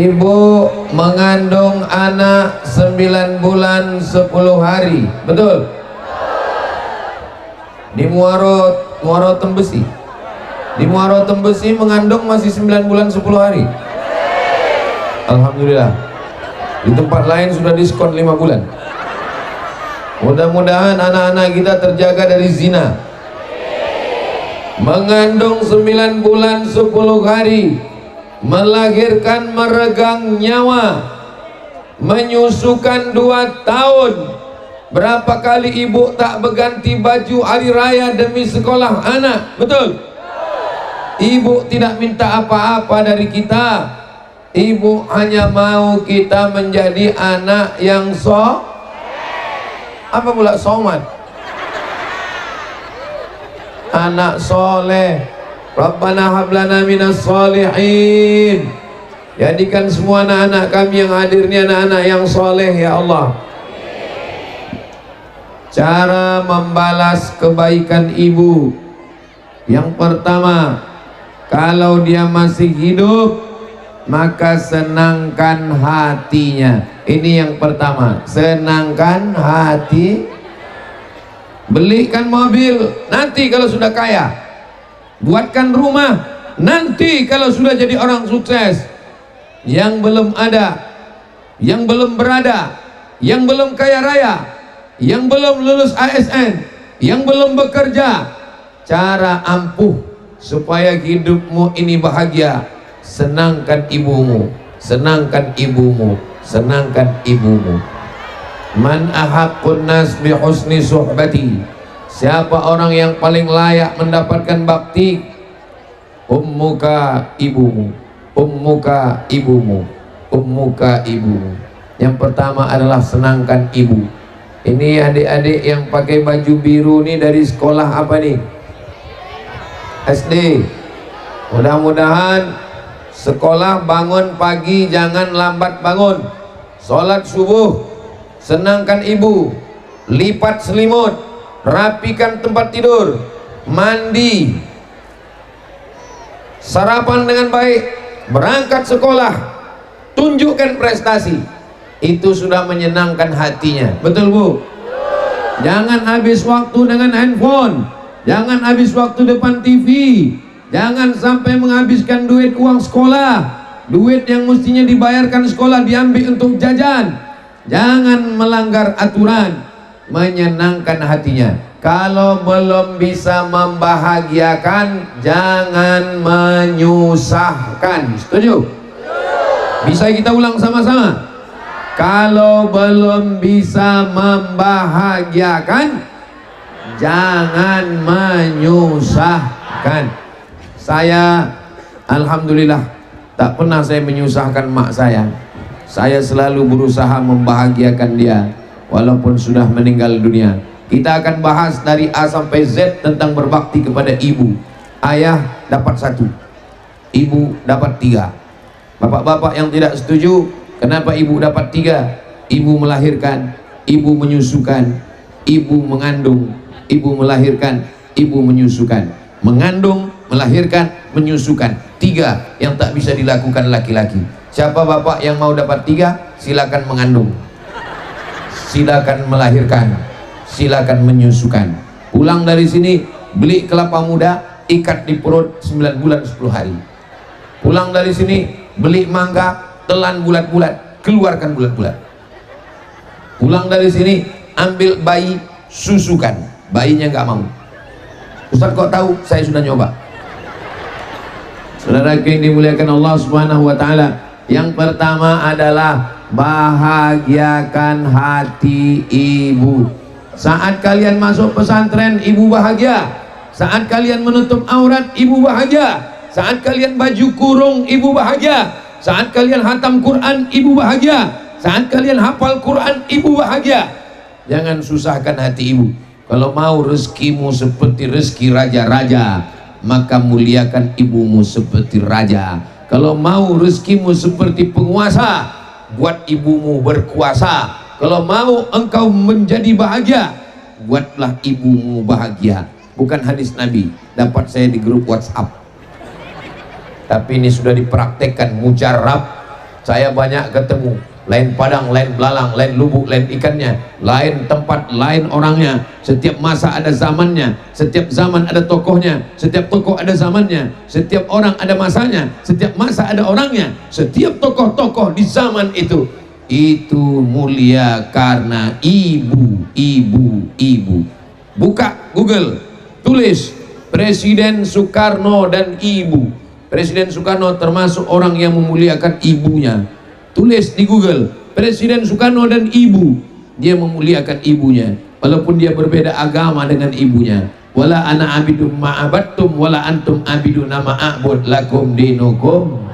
Ibu mengandung anak 9 bulan 10 hari, betul? Di Muaro Tembesi. Di Muaro Tembesi mengandung masih 9 bulan 10 hari. Alhamdulillah. Di tempat lain sudah diskon 5 bulan. Mudah-mudahan anak-anak kita terjaga dari zina. Mengandung 9 bulan 10 hari, melahirkan meregang nyawa, menyusukan 2 tahun. Berapa kali ibu tak berganti baju hari raya demi sekolah anak, betul? Ibu tidak minta apa-apa dari kita. Ibu hanya mau kita menjadi anak yang apa pula somat? Anak soleh. Rabbana hablana minas solihin. Jadikan semua anak-anak kami yang hadir ini anak-anak yang soleh ya Allah. Cara membalas kebaikan ibu, yang pertama, kalau dia masih hidup maka senangkan hatinya. Ini yang pertama, senangkan hati. Belikan mobil nanti kalau sudah kaya, buatkan rumah nanti kalau sudah jadi orang sukses. Yang belum ada, yang belum berada, yang belum kaya raya, yang belum lulus ASN, yang belum bekerja, cara ampuh supaya hidupmu ini bahagia, senangkan ibumu, senangkan ibumu, senangkan ibumu. Man ahaqqun nas bi husni suhbati. Siapa orang yang paling layak mendapatkan bakti? Ummuka, ibumu. Ummuka, ibumu. Ummuka, ibumu. Yang pertama adalah senangkan ibu. Ini adik-adik yang pakai baju biru nih dari sekolah apa nih? SD. Mudah-mudahan sekolah bangun pagi, jangan lambat bangun. Sholat subuh, senangkan ibu, lipat selimut, rapikan tempat tidur, mandi, sarapan dengan baik, berangkat sekolah, tunjukkan prestasi. Itu sudah menyenangkan hatinya, betul Bu? Jangan habis waktu dengan handphone, jangan habis waktu depan TV, jangan sampai menghabiskan duit uang sekolah, duit yang mestinya dibayarkan sekolah diambil untuk jajan. Jangan melanggar aturan, menyenangkan hatinya. Kalau belum bisa membahagiakan, jangan menyusahkan. Setuju? Bisa kita ulang sama-sama? Kalau belum bisa membahagiakan, jangan menyusahkan. Saya alhamdulillah tak pernah saya menyusahkan mak saya. Saya selalu berusaha membahagiakan dia walaupun sudah meninggal dunia. Kita akan bahas dari A sampai Z tentang berbakti kepada ibu. Ayah dapat 1, ibu dapat 3. Bapak-bapak yang tidak setuju, kenapa ibu dapat 3? Ibu melahirkan, ibu menyusukan, ibu mengandung, ibu melahirkan, ibu menyusukan. Mengandung, melahirkan, menyusukan. 3 yang tak bisa dilakukan laki-laki. Siapa bapak yang mau dapat 3? Silakan mengandung, silakan melahirkan, silakan menyusukan. Pulang dari sini, beli kelapa muda, ikat di perut 9 bulan 10 hari. Pulang dari sini, beli mangga, telan bulat-bulat, keluarkan bulat-bulat. Pulang dari sini, ambil bayi, susukan. Bayinya nggak mau. Ustaz kok tahu? Saya sudah nyoba. Saudara yang dimuliakan Allah Subhanahu wa taala, yang pertama adalah bahagiakan hati ibu. Saat kalian masuk pesantren, ibu bahagia. Saat kalian menutup aurat, ibu bahagia. Saat kalian baju kurung, ibu bahagia. Saat kalian hatam Quran, ibu bahagia. Saat kalian hafal Quran, ibu bahagia. Jangan susahkan hati ibu. Kalau mau rezekimu seperti rezeki raja-raja, maka muliakan ibumu seperti raja. Kalau mau rezekimu seperti penguasa, buat ibumu berkuasa. Kalau mau engkau menjadi bahagia, buatlah ibumu bahagia. Bukan hadis Nabi, dapat saya di grup WhatsApp. Tapi ini sudah dipraktekkan, mujarab. Saya banyak ketemu, lain padang, lain belalang, lain lubuk, lain ikannya, lain tempat, lain orangnya. Setiap masa ada zamannya, setiap zaman ada tokohnya, setiap tokoh ada zamannya, setiap orang ada masanya, setiap masa ada orangnya. Setiap tokoh-tokoh di zaman itu mulia karena ibu. Buka Google, tulis Presiden Soekarno dan ibu. Presiden Soekarno termasuk orang yang memuliakan ibunya. Tulis di Google, Presiden Soekarno dan ibu. Dia memuliakan ibunya, walaupun dia berbeda agama dengan ibunya. Wala ana abidum ma'abattum wala antum abiduna ma'abud lakum dinukum.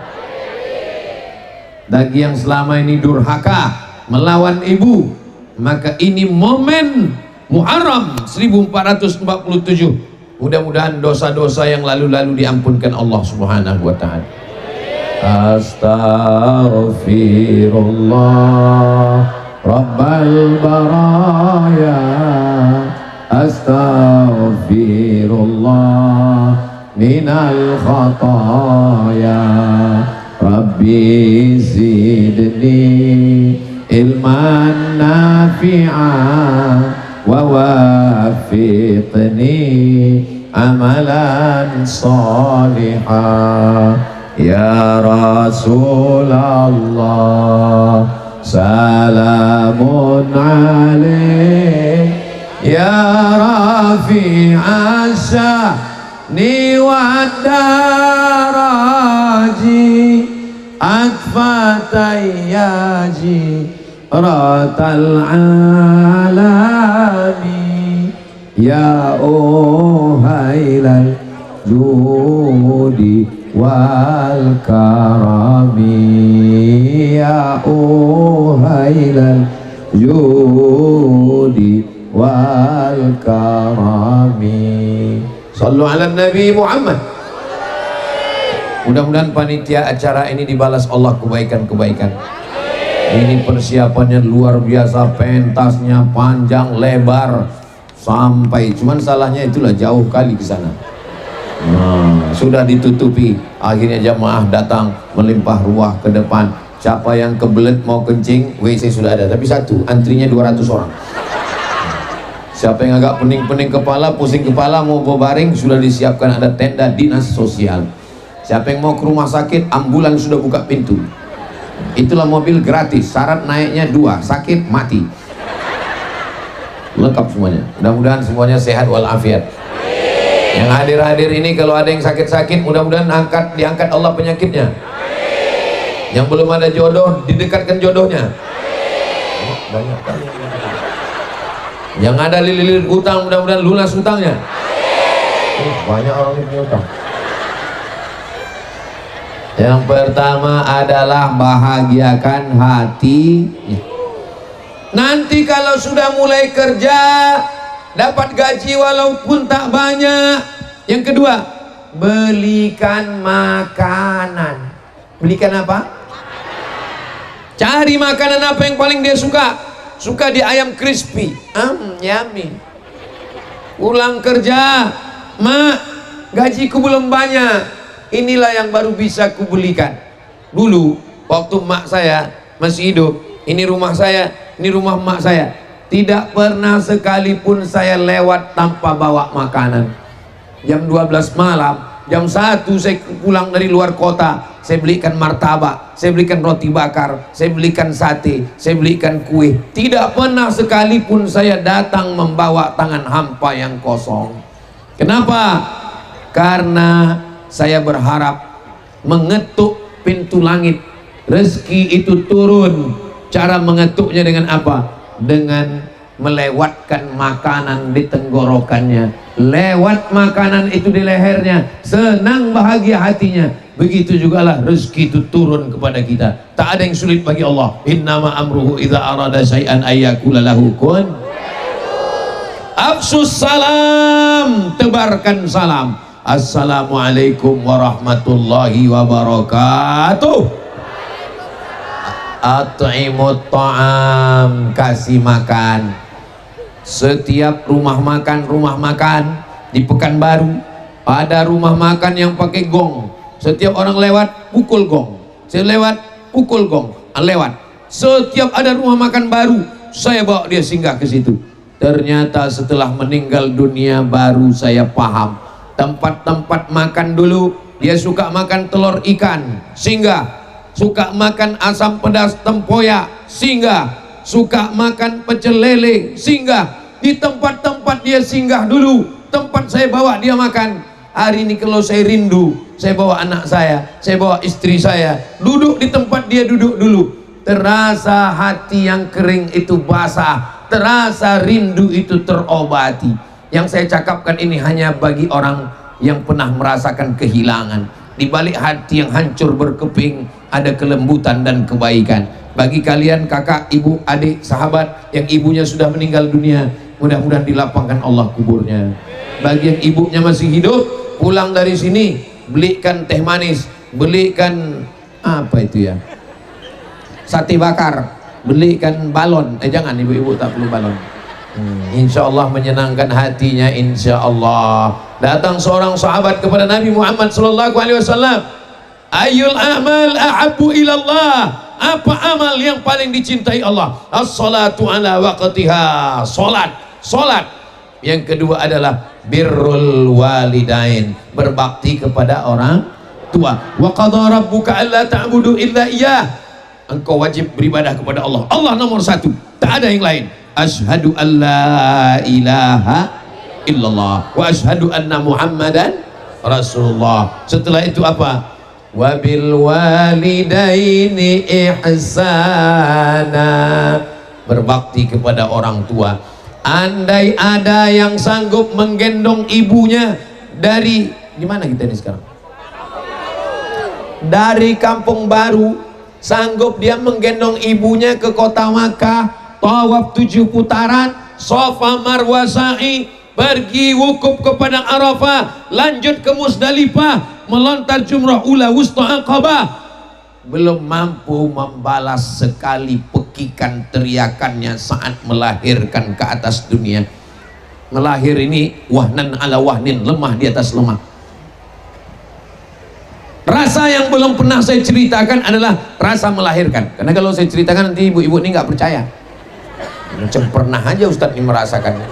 Bagi yang selama ini durhaka melawan ibu, maka ini momen Muharram 1447. Mudah-mudahan dosa-dosa yang lalu-lalu diampunkan Allah Subhanahu wa ta'ala. Astaghfirullah Rabbal baraya, astaghfirullah minal khataya, Rabbi zidni ilman nafi'an wa wafiqni amalan salihah. Ya Rasulullah salamun alaik, ya rafi'a sya'ni wa daraji, akfatayyaji ratal alami, ya uhailal judi wal karami, ya uhailal judi wal karami. Sallu ala Nabi Muhammad. Mudah-mudahan panitia acara ini dibalas Allah kebaikan-kebaikan. Ini persiapannya luar biasa, pentasnya panjang lebar sampai, cuman salahnya itulah jauh kali ke sana. Sudah ditutupi, akhirnya jamaah datang melimpah ruah ke depan. Siapa yang kebelet mau kencing, WC sudah ada, tapi satu, antrinya 200 orang. Siapa yang agak pening-pening kepala, pusing kepala, mau berbaring, sudah disiapkan ada tenda dinas sosial. Siapa yang mau ke rumah sakit, ambulan sudah buka pintu. Itulah mobil gratis, syarat naiknya 2, sakit mati, lengkap semuanya. Mudah-mudahan semuanya sehat walafiat. Yang hadir-hadir ini kalau ada yang sakit-sakit, mudah-mudahan diangkat Allah penyakitnya. Yang belum ada jodoh, didekatkan jodohnya. Banyak kali. Yang ada lilit utang, mudah-mudahan lunas utangnya. Banyak orang yang punya utang. Yang pertama adalah bahagiakan hati. Nanti kalau sudah mulai kerja, dapat gaji walaupun tak banyak. Yang kedua, belikan makanan. Belikan apa? Cari makanan apa yang paling dia suka. Suka di ayam crispy, yummy. Pulang kerja, mak, gajiku belum banyak. Inilah yang baru bisa kubelikan. Dulu waktu mak saya masih hidup, ini rumah saya, ini rumah mak saya, tidak pernah sekalipun saya lewat tanpa bawa makanan. Jam 12 malam, jam 1 saya pulang dari luar kota, saya belikan martabak, saya belikan roti bakar, saya belikan sate, saya belikan kue. Tidak pernah sekalipun saya datang membawa tangan hampa yang kosong. Kenapa? Karena saya berharap mengetuk pintu langit, rezeki itu turun. Cara mengetuknya dengan apa? Dengan melewatkan makanan di tenggorokannya, lewat makanan itu di lehernya, senang bahagia hatinya. Begitu jugalah rezeki itu turun kepada kita. Tak ada yang sulit bagi Allah. Innama amruhu idza arada syai'an ayyakula lahu kun. Afsus salam, tebarkan salam. Assalamualaikum warahmatullahi wabarakatuh. At'imut ta'am, kasih makan. Setiap rumah makan di Pekanbaru ada rumah makan yang pakai gong. Setiap orang lewat pukul gong, saya lewat pukul gong, lewat. Setiap ada rumah makan baru, saya bawa dia singgah ke situ. Ternyata setelah meninggal dunia baru saya paham. Tempat-tempat makan dulu, dia suka makan telur ikan, singgah. Suka makan asam pedas tempoyak, singgah. Suka makan pecel lele, singgah. Di tempat-tempat dia singgah dulu, tempat saya bawa dia makan. Hari ini kalau saya rindu, saya bawa anak saya bawa istri saya, duduk di tempat dia duduk dulu. Terasa hati yang kering itu basah, terasa rindu itu terobati. Yang saya cakapkan ini hanya bagi orang yang pernah merasakan kehilangan. Di balik hati yang hancur berkeping ada kelembutan dan kebaikan. Bagi kalian kakak, ibu, adik, sahabat yang ibunya sudah meninggal dunia, mudah-mudahan dilapangkan Allah kuburnya. Bagi yang ibunya masih hidup, pulang dari sini belikan teh manis, belikan apa itu ya, sate bakar, belikan balon. Jangan, ibu-ibu tak perlu balon. Insya Allah menyenangkan hatinya, insya Allah. Datang seorang sahabat kepada Nabi Muhammad SAW, Ayul amal ahabbu ilallah, apa amal yang paling dicintai Allah? As-salatu ala waqtiha, solat. Yang kedua adalah birrul walidain, berbakti kepada orang tua. Wa qadha rabbuka alla ta'budu illa iyyah, engkau wajib beribadah kepada Allah. Allah nomor satu, tak ada yang lain. Asyhadu an la ilaha illallah wa asyhadu anna muhammadan rasulullah. Setelah itu apa? Wabil walidaini ihsana, berbakti kepada orang tua. Andai ada yang sanggup menggendong ibunya dari, di mana kita ini sekarang? Dari Kampung Baru, sanggup dia menggendong ibunya ke kota Makkah, tawaf 7 putaran, Safa Marwa sa'i, pergi wukuf ke Padang Arafah, lanjut ke Musdalifah, melontar jumrah ula wusta Aqabah, belum mampu membalas sekali pekikan teriakannya saat melahirkan ke atas dunia. Melahir ini wahnan ala wahnin, lemah di atas lemah. Rasa yang belum pernah saya ceritakan adalah rasa melahirkan. Karena kalau saya ceritakan nanti ibu-ibu ini nggak percaya. Macam pernah aja Ustadz ini merasakannya.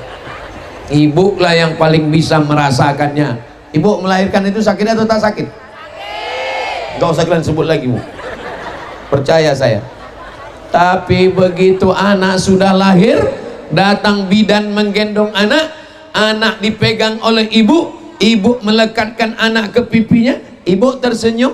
Ibu lah yang paling bisa merasakannya. Ibu melahirkan itu sakit atau tak sakit? Gak usah kalian sebut lagi, Bu. Percaya saya. Tapi begitu anak sudah lahir, datang bidan menggendong anak, anak dipegang oleh ibu, ibu melekatkan anak ke pipinya, ibu tersenyum.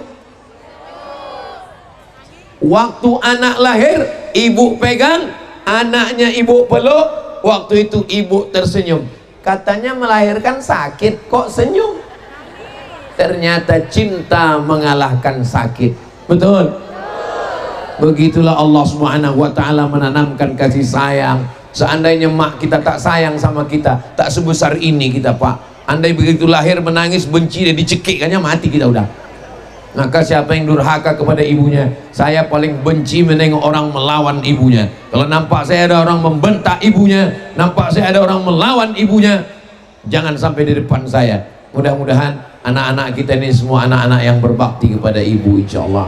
Waktu anak lahir, ibu pegang, anaknya ibu peluk, waktu itu ibu tersenyum. Katanya melahirkan sakit, kok senyum? Ternyata cinta mengalahkan sakit. Betul? Begitulah Allah Subhanahu wa ta'ala menanamkan kasih sayang. Seandainya mak kita tak sayang sama kita, tak sebesar ini kita, Pak. Andai begitu lahir menangis, benci, dia dicekik, kayaknya mati kita udah. Maka siapa yang durhaka kepada ibunya, saya paling benci menengok orang melawan ibunya. Kalau nampak saya ada orang membentak ibunya, nampak saya ada orang melawan ibunya, jangan sampai di depan saya. Mudah-mudahan anak-anak kita ini semua anak-anak yang berbakti kepada ibu, insya Allah.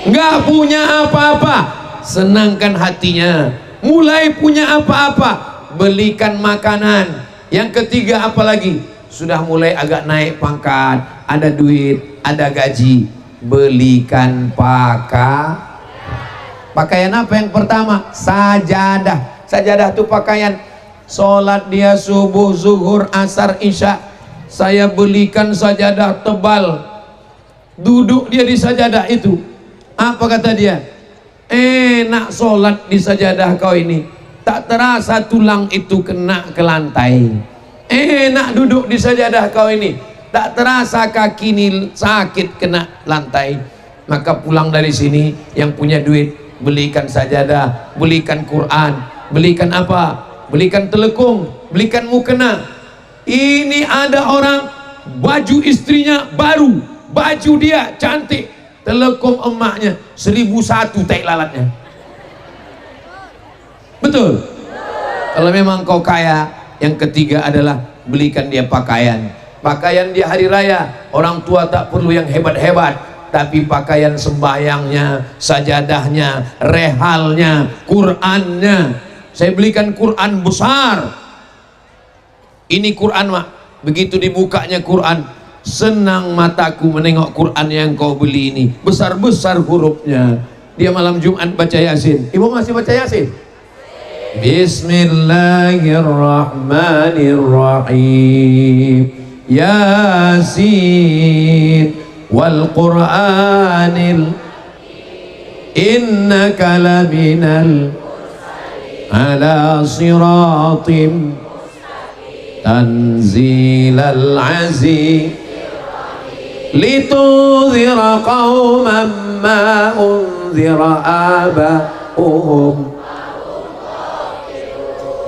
Nggak punya apa-apa, senangkan hatinya. Mulai punya apa-apa, belikan makanan. Yang ketiga apalagi? Sudah mulai agak naik pangkat, ada duit, ada gaji, belikan pakaian. Apa yang pertama? Sajadah. Sajadah itu pakaian. Sholat dia subuh, zuhur, asar, isya, saya belikan sajadah tebal. Duduk dia di sajadah itu. Apa kata dia? Enak sholat di sajadah kau ini, tak terasa tulang itu kena ke lantai. Enak duduk di sajadah kau ini, tak terasa kaki ini sakit kena lantai. Maka pulang dari sini, yang punya duit belikan sajadah, belikan Quran, belikan apa? Belikan telekung, belikan mukena. Ini ada orang baju istrinya baru, baju dia cantik, telekung emaknya 1001 tai lalatnya. Betul? Kalau memang kau kaya, yang ketiga adalah belikan dia pakaian. Pakaian di hari raya, orang tua tak perlu yang hebat-hebat. tapi pakaian sembahyangnya, sajadahnya, rehalnya, Qurannya. Saya belikan Quran besar. Ini Quran, Mak. Begitu dibukanya Quran, senang mataku menengok Quran yang kau beli ini. Besar-besar hurufnya. Dia malam Jumat baca Yasin. Ibu masih baca Yasin? Bismillahirrahmanirrahim. Yasin wal Qur'anil innaka laminal ala siratim tanzilal aziz litudhira qauman ma unzira aba'uhum.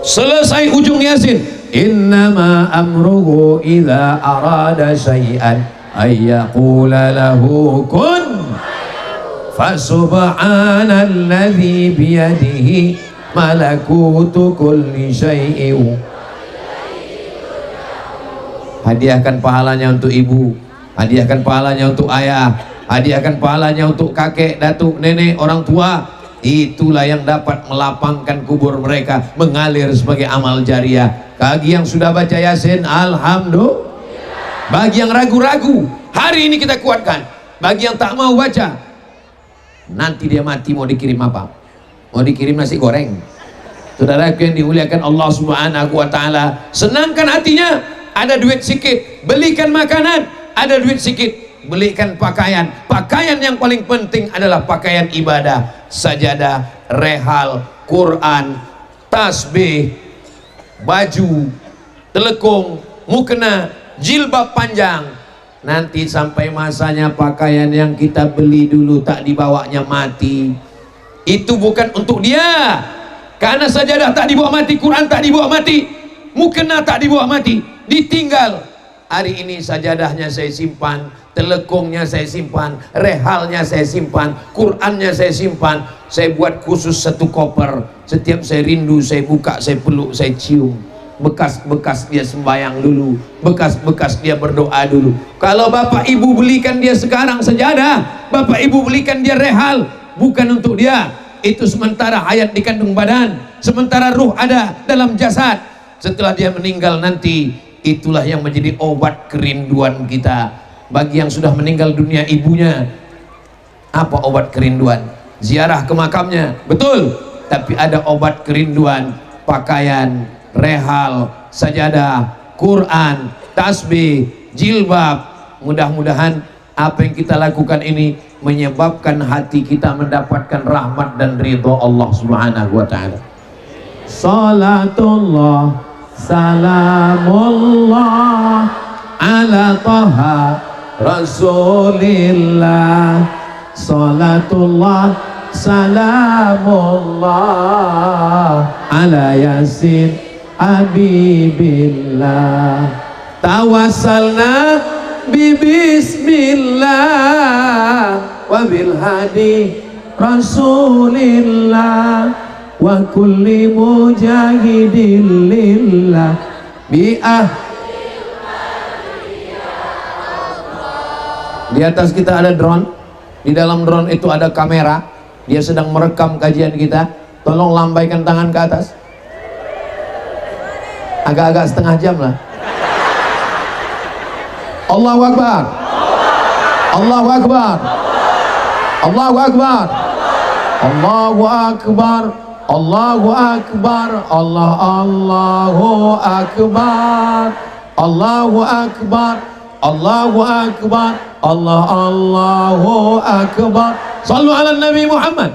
Selesai ujung Yasin, innama amruhu idza arada syai'an ayyaqula lahu kun fasubhanalladzi biyadihi malakutu kulli syai'in. Hadiahkan pahalanya untuk ibu, hadiahkan pahalanya untuk ayah, hadiahkan pahalanya untuk kakek, datuk, nenek, orang tua. Itulah yang dapat melapangkan kubur mereka, mengalir sebagai amal jariah. Bagi yang sudah baca Yasin, alhamdulillah. Bagi yang ragu-ragu, hari ini kita kuatkan. Bagi yang tak mau baca, nanti dia mati mau dikirim apa? Mau dikirim nasi goreng. Saudaraku yang dimuliakan Allah Subhanahu wa taala, senangkan hatinya. Ada duit sikit, belikan makanan. Ada duit sikit, belikan pakaian. Pakaian yang paling penting adalah pakaian ibadah, sajadah, rehal, Quran, tasbih, baju, telekung, mukena, jilbab panjang. Nanti sampai masanya pakaian yang kita beli dulu tak dibawanya mati. Itu bukan untuk dia. Karena sajadah tak dibawa mati, Quran tak dibawa mati, mukena tak dibawa mati, ditinggal. Hari ini sajadahnya saya simpan, telekungnya saya simpan, rehalnya saya simpan, Qurannya saya simpan. Saya buat khusus satu koper. Setiap saya rindu, saya buka, saya peluk, saya cium. Bekas-bekas dia sembahyang dulu, bekas-bekas dia berdoa dulu. Kalau bapak ibu belikan dia sekarang sajadah, bapak ibu belikan dia rehal, bukan untuk dia. Itu sementara hayat di kandung badan, sementara ruh ada dalam jasad. Setelah dia meninggal nanti, itulah yang menjadi obat kerinduan kita. Bagi yang sudah meninggal dunia ibunya, apa obat kerinduan? Ziarah ke makamnya, betul. Tapi ada obat kerinduan, pakaian, rehal, sajadah, Quran, tasbih, jilbab. Mudah-mudahan apa yang kita lakukan ini menyebabkan hati kita mendapatkan rahmat dan ridho Allah Subhanahu wa ta'ala. Salatullah salamullah ala taha rasulillah. Salatullah salamullah ala yasin habibillah. Tawassalna bismillah wa bil hadi rasulillah wa kulli mujahidin lillah bi'ah. Di atas kita ada drone, di dalam drone itu ada kamera, dia sedang merekam kajian kita. Tolong lambaikan tangan ke atas, agak-agak setengah jam lah. Allahu Akbar, Allahu Akbar, Allahu Akbar, Allahu Akbar, Allahu Akbar, Allahu Akbar, Allahu Akbar, Allahu Akbar, Allahu Akbar. Sallu ala Nabi Muhammad.